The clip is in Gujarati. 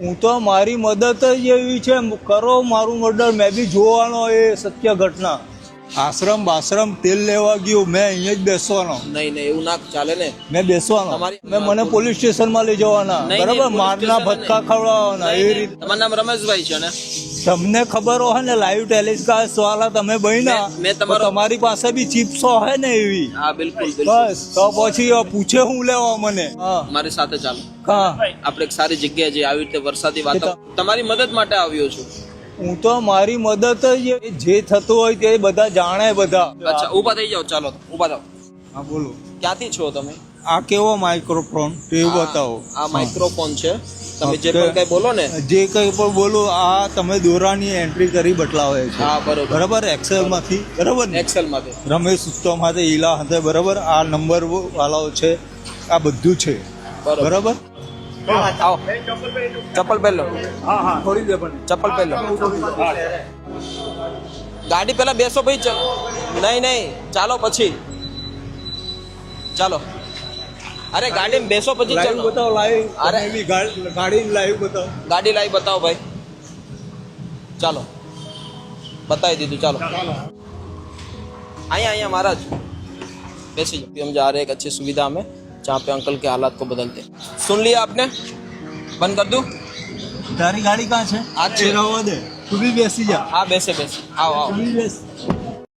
હું તો મારી મદદ જ એવી છે, કરો મારું મર્ડર, મેં બી જોવાનો એ સત્ય ઘટના. આશ્રમ બાશ્રમ તેલ લેવા ગયું, મેં અહીંયા જ બેસવાનો. નહીં એવું ના ચાલે ને. મેં બેસવાનો, મેં મને પોલીસ સ્ટેશનમાં લઈ જવાના, બરાબર, મારના ભટકા ખવડાવવાના, એવી રીતે. તમારું નામ રમેશભાઈ છે ને? તમને ખબર હોય ને, લાઈવ ટેલિકાસ્ટ વાળા તમે બન્યા, મેં તમારી પાસે બી ચિપ્સો હોય ને એવી. હા બિલકુલ. બસ તો પછી પૂછે હું લેવા મને. હા મારી સાથે ચાલો, હા, આપણે એક સારી જગ્યાએ જઈએ. આવી રીતે વરસાદી વાતાવરણ, તમારી મદદ માટે આવ્યો છું. હું તો મારી મદદ જ, જે થતું હોય તે બધા જાણે બધા. અચ્છા ઊભા થઈ જાઓ, ચાલો ઊભા થાઓ. હા બોલો. ક્યાંથી છો તમે? આ કેવો માઇક્રોફોન એ બતાવો. આ માઇક્રોફોન છે, તમે જે પણ કઈ બોલો ને, જે કઈ પણ બોલો, આ તમે દોરાની એન્ટ્રી કરી બતલાવે છે. હા બરોબર. બરાબર, એક્સેલ માંથી, બરાબર ને? એક્સેલ માંથી રમેશ ઉત્તમ સાથે ઈલા સાથે, બરાબર, આ નંબર વાળાઓ છે, આ બધું છે, બરાબર. આવો, ચપ્પલ પહેલો. હા હા, થોડી દે પણ ચપ્પલ પહેલો. ગાડી પેલા બેસો ભાઈ. નહીં ચાલો પછી, ચાલો. અરે ગાડીમાં બેસો પછી લાઈવ ચાલો. બતાવો, લાઈવ. અરે. અરે ગાડી લાઈવ બતાવો. ગાડી લાવી બતાવો ભાઈ. ચાલો बताई दीदी चलो आया महाराज कैसे हम जा रहे हैं एक अच्छी सुविधा में जहाँ पे अंकल के हालात को बदलते। सुन लिया आपने? बंद कर दूं? तारी गाड़ी कहाँ है? आज दे तू भी बेसी जा। हाँ बैसे बैसे आओ आओ। तू भी बेस।